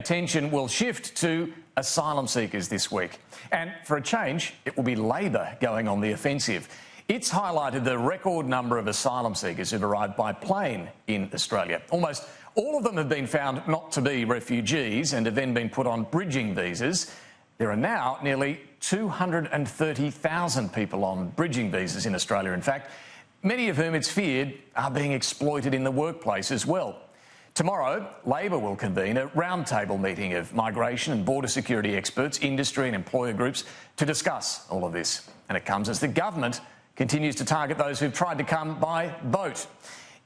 attention will shift to asylum seekers this week. And for a change, it will be Labor going on the offensive. It's highlighted the record number of asylum seekers who've arrived by plane in Australia. Almost all of them have been found not to be refugees and have then been put on bridging visas. There are now nearly 230,000 people on bridging visas in Australia, in fact, many of whom it's feared are being exploited in the workplace as well. Tomorrow, Labor will convene a roundtable meeting of migration and border security experts, industry and employer groups to discuss all of this. And it comes as the government continues to target those who've tried to come by boat.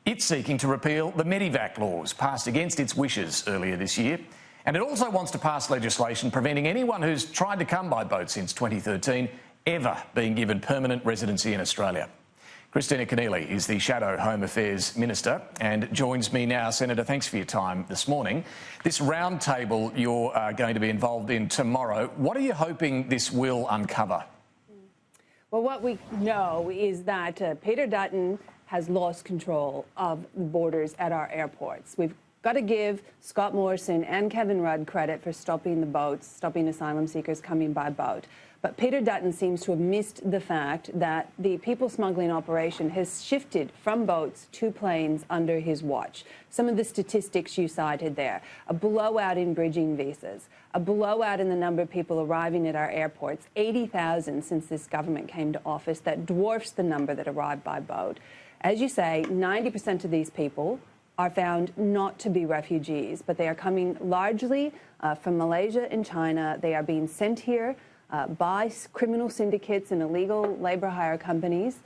It's seeking to repeal the Medivac laws passed against its wishes earlier this year. And it also wants to pass legislation preventing anyone who's tried to come by boat since 2013 ever being given permanent residency in Australia. Kristina Keneally is the Shadow Home Affairs Minister and joins me now. Senator, thanks for your time this morning. This roundtable you're going to be involved in tomorrow, what are you hoping this will uncover? Well, what we know is that Peter Dutton has lost control of the borders at our airports. We've got to give Scott Morrison and Kevin Rudd credit for stopping the boats, stopping asylum seekers coming by boat. But Peter Dutton seems to have missed the fact that the people smuggling operation has shifted from boats to planes under his watch. Some of the statistics you cited there, a blowout in bridging visas, a blowout in the number of people arriving at our airports, 80,000 since this government came to office. That dwarfs the number that arrived by boat. As you say, 90% of these people are found not to be refugees, but they are coming largely from Malaysia and China. They are being sent here by criminal syndicates and illegal labour hire companies.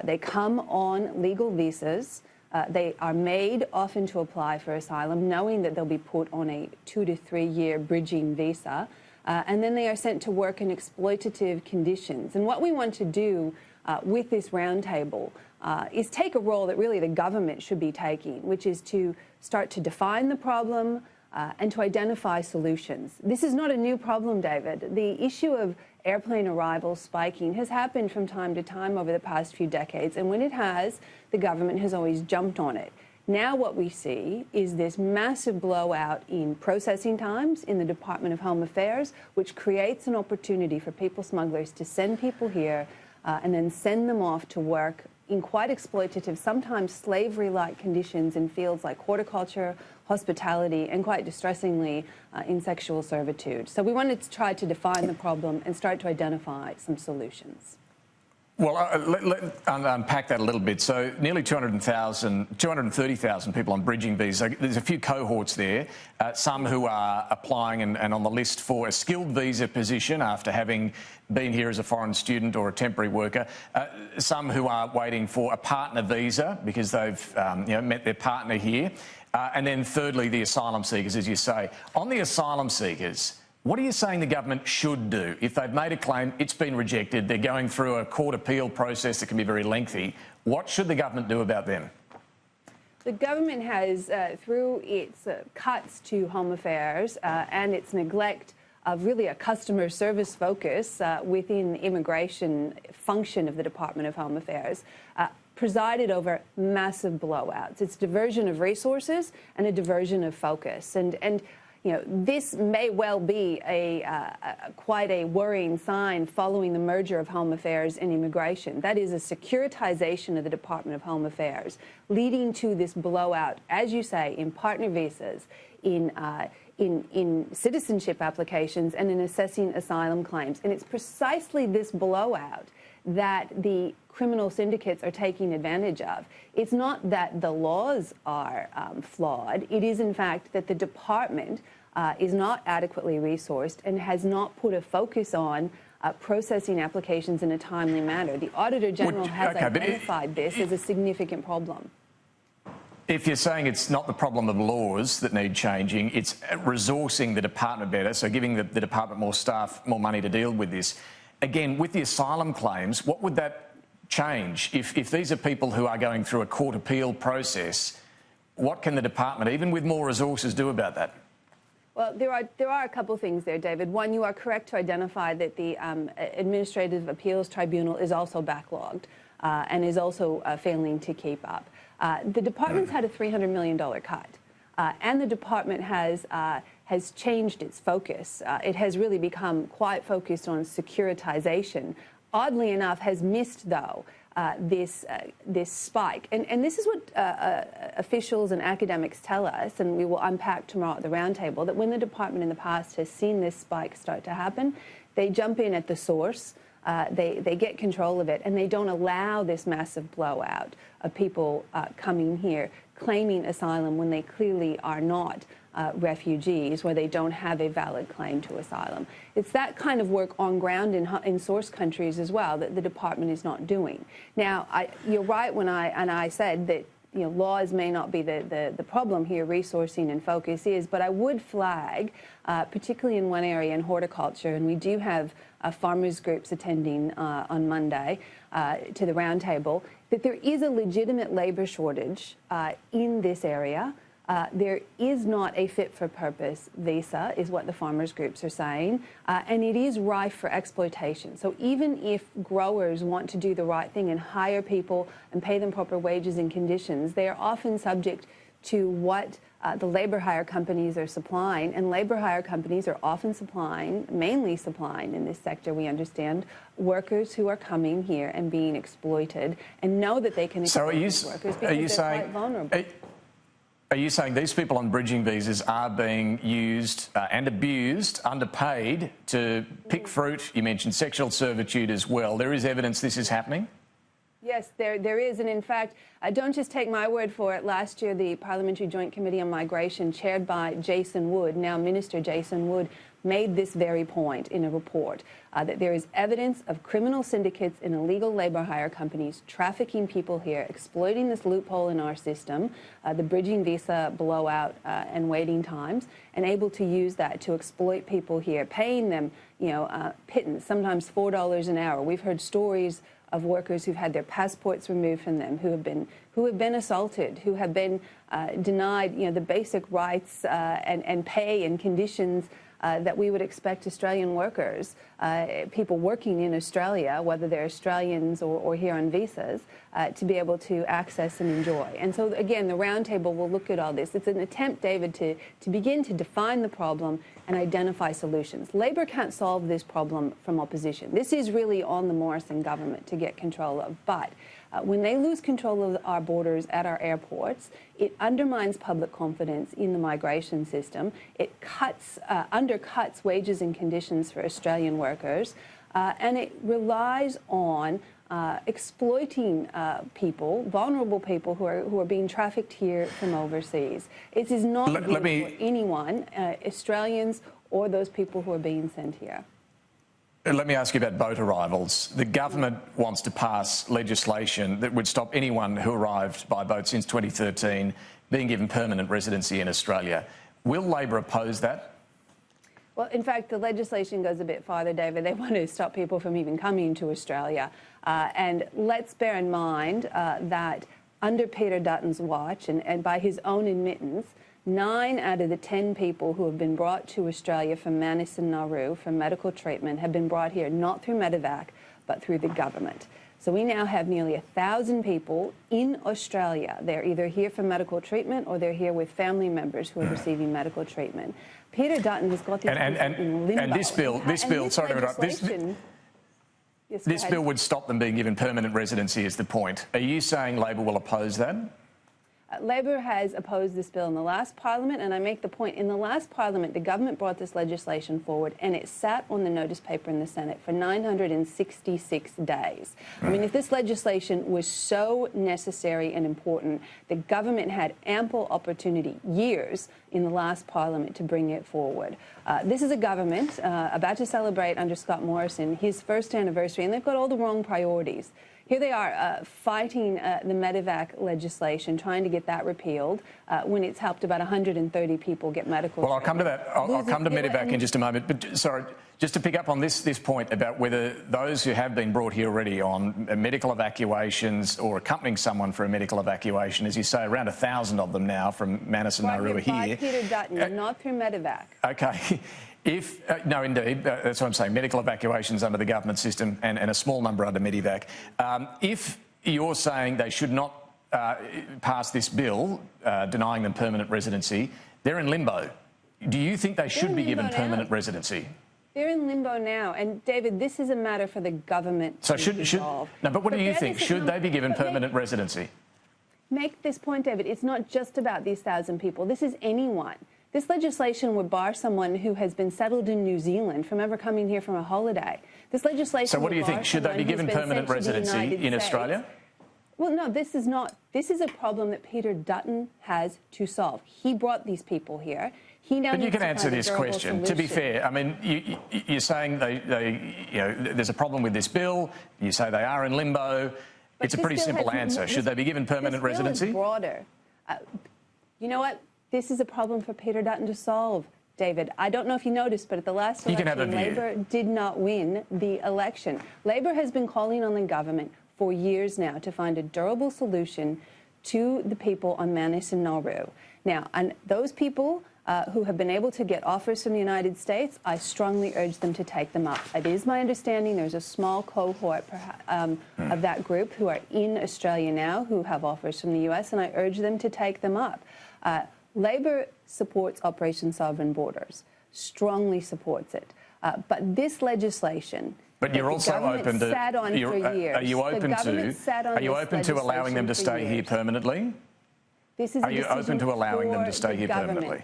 They come on legal visas. They are made often to apply for asylum, knowing that they'll be put on a 2 to 3 year bridging visa. And then they are sent to work in exploitative conditions. And what we want to do with this roundtable is take a role that really the government should be taking, which is to start to define the problem, and to identify solutions. This is not a new problem, David. The issue of airplane arrivals spiking has happened from time to time over the past few decades, and when it has, the government has always jumped on it. Now what we see is this massive blowout in processing times in the Department of Home Affairs, which creates an opportunity for people smugglers to send people here and then send them off to work in quite exploitative, sometimes slavery-like conditions in fields like horticulture, hospitality, and quite distressingly in sexual servitude. So we wanted to try to define the problem and start to identify some solutions. Well, let's unpack that a little bit. So nearly 230,000 people on bridging visas. There's a few cohorts there, some who are applying and on the list for a skilled visa position after having been here as a foreign student or a temporary worker, some who are waiting for a partner visa because they've met their partner here, and then thirdly, the asylum seekers, as you say. On the asylum seekers, what are you saying the government should do? If they've made a claim, it's been rejected, they're going through a court appeal process that can be very lengthy, what should the government do about them? The government has, through its cuts to Home Affairs and its neglect of really a customer service focus within the immigration function of the Department of Home Affairs, presided over massive blowouts. It's diversion of resources and a diversion of focus. And you know, this may well be quite a worrying sign following the merger of Home Affairs and Immigration. That is a securitization of the Department of Home Affairs, leading to this blowout, as you say, in partner visas, in citizenship applications, and in assessing asylum claims. And it's precisely this blowout that the criminal syndicates are taking advantage of. It's not that the laws are flawed. It is, in fact, that the department is not adequately resourced and has not put a focus on processing applications in a timely manner. The Auditor General has identified this as a significant problem. If you're saying it's not the problem of laws that need changing, it's resourcing the department better, so giving the department more staff, more money to deal with this. Again, with the asylum claims, what would that change? If these are people who are going through a court appeal process, what can the department, even with more resources, do about that? Well, there are a couple of things there, David. One, you are correct to identify that the Administrative Appeals Tribunal is also backlogged and is also failing to keep up. The department's had a $300 million cut, and the department has has changed its focus. It has really become quite focused on securitization. Oddly enough, has missed, though, this spike. And this is what officials and academics tell us, and we will unpack tomorrow at the roundtable, that when the department in the past has seen this spike start to happen, they jump in at the source, they get control of it, and they don't allow this massive blowout of people coming here claiming asylum when they clearly are not refugees, where they don't have a valid claim to asylum. It's that kind of work on ground in source countries as well that the department is not doing. Now, you're right when I said that laws may not be the problem here, resourcing and focus is, but I would flag, particularly in one area, in horticulture, and we do have farmers groups attending on Monday to the roundtable, that there is a legitimate labour shortage in this area. There is not a fit-for-purpose visa, is what the farmers groups are saying, and it is rife for exploitation. So even if growers want to do the right thing and hire people and pay them proper wages and conditions, they are often subject to what the labour hire companies are supplying, and labour hire companies are often mainly supplying in this sector, we understand, workers who are coming here and being exploited and know that they can exploit these workers because they're quite vulnerable. Are you saying these people on bridging visas are being used and abused, underpaid to pick fruit? You mentioned sexual servitude as well. There is evidence this is happening? Yes, there is. And in fact, don't just take my word for it. Last year, the Parliamentary Joint Committee on Migration, chaired by Jason Wood, now Minister Jason Wood, made this very point in a report, that there is evidence of criminal syndicates and illegal labour hire companies trafficking people here, exploiting this loophole in our system, the bridging visa blowout and waiting times, and able to use that to exploit people here, paying them, pittance, sometimes $4 an hour. We've heard stories of workers who've had their passports removed from them, who have been assaulted, who have been denied, the basic rights and pay and conditions that we would expect Australian workers, people working in Australia, whether they're Australians or here on visas, to be able to access and enjoy. And so, again, the roundtable will look at all this. It's an attempt, David, to begin to define the problem and identify solutions. Labor can't solve this problem from opposition. This is really on the Morrison government to get control of. But when they lose control of our borders at our airports, it undermines public confidence in the migration system. It undercuts wages and conditions for Australian workers, and it relies on exploiting people, vulnerable people who are being trafficked here from overseas. It is not good for anyone, Australians or those people who are being sent here. Let me ask you about boat arrivals. The government wants to pass legislation that would stop anyone who arrived by boat since 2013 being given permanent residency in Australia. Will Labor oppose that? Well, in fact, the legislation goes a bit farther, David. They want to stop people from even coming to Australia. And let's bear in mind that under Peter Dutton's watch, and by his own admittance, 9 out of the 10 people who have been brought to Australia from Manus and Nauru for medical treatment have been brought here not through Medevac, but through the government. So we now have nearly 1,000 people in Australia. They're either here for medical treatment or they're here with family members who are receiving medical treatment. Peter Dutton has got this in limbo. And this bill, sorry to interrupt, this bill would stop them being given permanent residency is the point. Are you saying Labor will oppose that? Labor has opposed this bill in the last Parliament, and I make the point, in the last Parliament, the government brought this legislation forward and it sat on the notice paper in the Senate for 966 days. I mean, if this legislation was so necessary and important, the government had ample opportunity, years, in the last Parliament to bring it forward. This is a government about to celebrate under Scott Morrison his first anniversary, and they've got all the wrong priorities. Here they are fighting the Medevac legislation, trying to get that repealed when it's helped about 130 people get medical treatment. Well, I'll come to that. I'll come to Medevac in just a moment. But, sorry, just to pick up on this point about whether those who have been brought here already on medical evacuations or accompanying someone for a medical evacuation, as you say, around 1,000 of them now from Manus and Nauru here. By Peter Dutton, not through Medevac. OK. No, indeed, that's what I'm saying, medical evacuations under the government system and a small number under Medevac. If you're saying they should not pass this bill denying them permanent residency, they're in limbo. Do you think they should be given permanent now. residency? They're in limbo now. And, David, this is a matter for the government to resolve. No, but what do you think? Should they be given permanent residency? Make this point, David. It's not just about these 1,000 people. This is anyone. This legislation would bar someone who has been settled in New Zealand from ever coming here from a holiday. This legislation. So what do you think? Should they be given permanent residency in Australia? Well, no, this is not. This is a problem that Peter Dutton has to solve. He brought these people here. He now. But you needs can to answer find a this durable question. solution. To be fair, I mean, you're saying there's a problem with this bill. You say they are in limbo. But it's a pretty simple answer. Should they be given permanent residency? This bill is broader. You know what? This is a problem for Peter Dutton to solve, David. I don't know if you noticed, but at the last election, Labor did not win the election. Labor has been calling on the government for years now to find a durable solution to the people on Manus and Nauru. Now, and those people who have been able to get offers from the United States, I strongly urge them to take them up. It is my understanding there's a small cohort of that group who are in Australia now who have offers from the US, and I urge them to take them up. Labor supports Operation Sovereign Borders, strongly supports it. But this legislation... But you're also open to... Are you open to allowing them to stay here permanently? Are you open to allowing them to stay here permanently?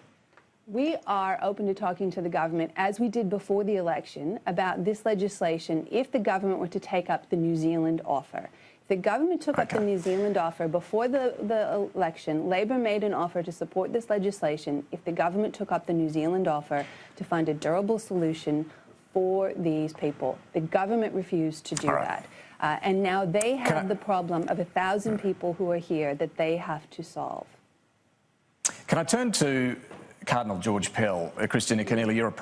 We are open to talking to the government, as we did before the election, about this legislation if the government were to take up the New Zealand offer. If the government took up the New Zealand offer before the election, Labor made an offer to support this legislation if the government took up the New Zealand offer to find a durable solution for these people. The government refused to do that. And now they have the problem of 1,000 people who are here that they have to solve. Can I turn to Cardinal George Pell? Kristina Keneally, you're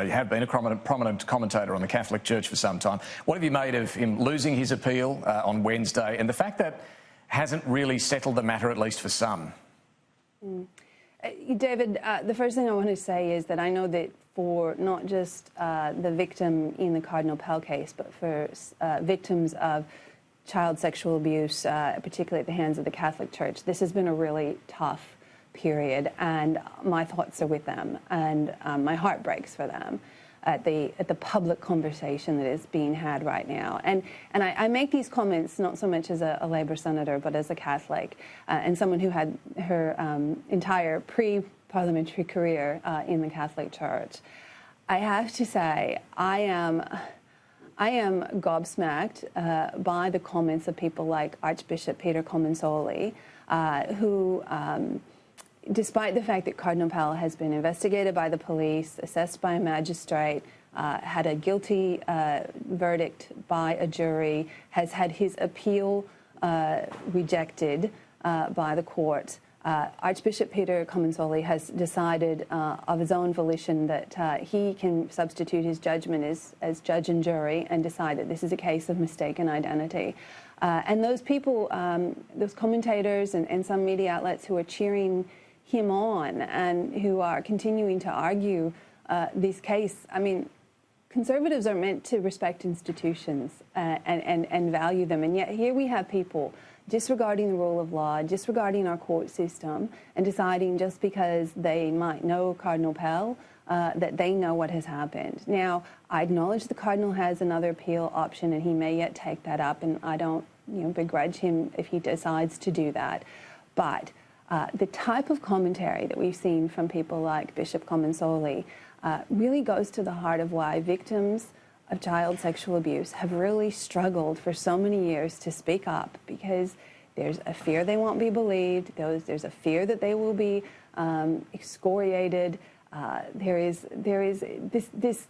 you have been a prominent commentator on the Catholic Church for some time. What have you made of him losing his appeal on Wednesday, and the fact that hasn't really settled the matter, at least for some? David, the first thing I want to say is that I know that for not just the victim in the Cardinal Pell case, but for victims of child sexual abuse, particularly at the hands of the Catholic Church, this has been a really tough period, and my thoughts are with them, and my heart breaks for them at the public conversation that is being had right now. And I make these comments not so much as a Labor senator, but as a Catholic and someone who had her entire pre-parliamentary career in the Catholic Church. I have to say, I am gobsmacked by the comments of people like Archbishop Peter Comensoli, who despite the fact that Cardinal Pell has been investigated by the police, assessed by a magistrate, had a guilty verdict by a jury, has had his appeal rejected by the court, Archbishop Peter Comensoli has decided of his own volition that he can substitute his judgment as judge and jury and decide that this is a case of mistaken identity. And those people, those commentators and some media outlets who are cheering him on and who are continuing to argue this case, I mean, conservatives are meant to respect institutions and value them, and yet here we have people disregarding the rule of law, disregarding our court system, and deciding just because they might know Cardinal Pell that they know what has happened. Now, I acknowledge the Cardinal has another appeal option, and he may yet take that up, and I don't begrudge him if he decides to do that. But the type of commentary that we've seen from people like Bishop Comensoli really goes to the heart of why victims of child sexual abuse have really struggled for so many years to speak up, because there's a fear they won't be believed, there's a fear that they will be excoriated. There is this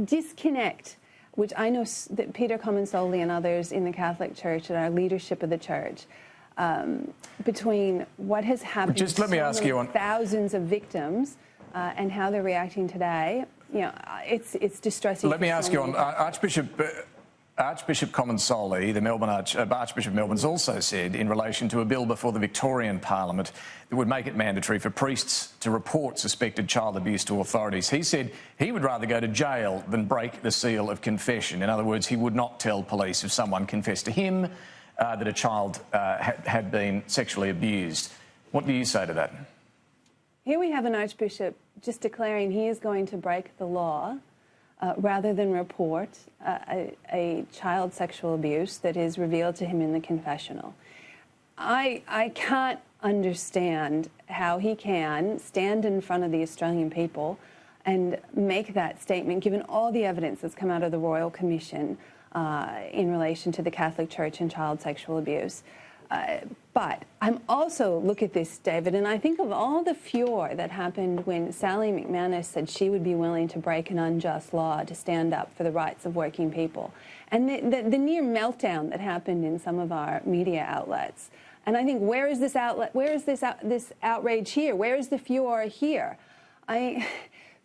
disconnect, which I know that Peter Comensoli and others in the Catholic Church and our leadership of the Church, between what has happened to thousands of victims and how they're reacting today. It's distressing. Let me ask you on Archbishop Comensoli, the Archbishop of Melbourne's also said in relation to a bill before the Victorian Parliament that would make it mandatory for priests to report suspected child abuse to authorities. He said he would rather go to jail than break the seal of confession. In other words, he would not tell police if someone confessed to him that a child had been sexually abused. What do you say to that? Here we have an archbishop just declaring he is going to break the law rather than report a child sexual abuse that is revealed to him in the confessional. I can't understand how he can stand in front of the Australian people and make that statement, given all the evidence that's come out of the Royal Commission in relation to the Catholic Church and child sexual abuse. But I'm also look at this, David, and I think of all the furor that happened when Sally McManus said she would be willing to break an unjust law to stand up for the rights of working people, and the near meltdown that happened in some of our media outlets. And I think, where is this outlet? Where is this outrage here? Where is the furor here?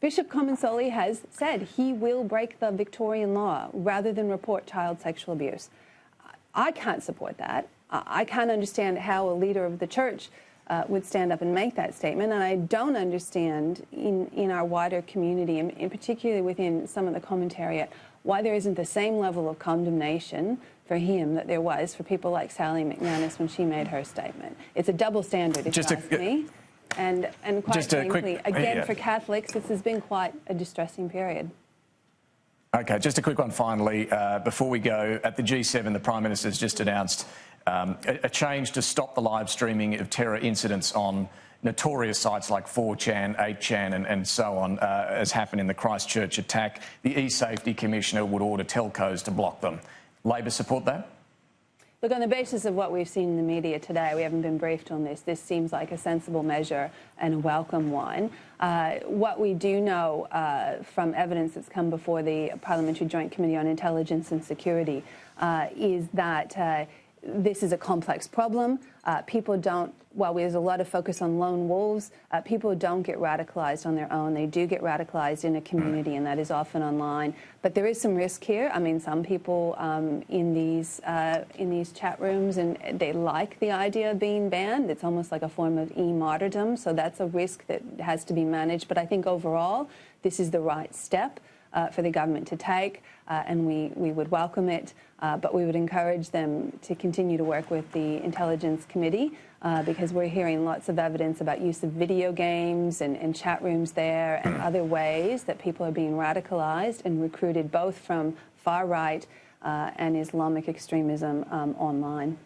Bishop Comensoli has said he will break the Victorian law rather than report child sexual abuse. I can't support that. I can't understand how a leader of the church would stand up and make that statement, and I don't understand in our wider community, and particularly within some of the commentariat, why there isn't the same level of condemnation for him that there was for people like Sally McManus when she made her statement. It's a double standard, if you ask me. And quite frankly, again, for Catholics, this has been quite a distressing period. Okay, just a quick one finally. Before we go, at the G7, the Prime Minister's just announced a change to stop the live streaming of terror incidents on notorious sites like 4chan, 8chan and so on, as happened in the Christchurch attack. The E-Safety Commissioner would order telcos to block them. Labor support that? Look, on the basis of what we've seen in the media today, we haven't been briefed on this. This seems like a sensible measure and a welcome one. What we do know from evidence that's come before the Parliamentary Joint Committee on Intelligence and Security is that this is a complex problem. People don't, while there's a lot of focus on lone wolves, people don't get radicalised on their own. They do get radicalised in a community, and that is often online. But there is some risk here. I mean, some people in these chat rooms, and they like the idea of being banned. It's almost like a form of e-martyrdom, so that's a risk that has to be managed. But I think overall, this is the right step for the government to take, and we would welcome it. But we would encourage them to continue to work with the Intelligence Committee because we're hearing lots of evidence about use of video games and chat rooms there and other ways that people are being radicalised and recruited both from far-right and Islamic extremism online.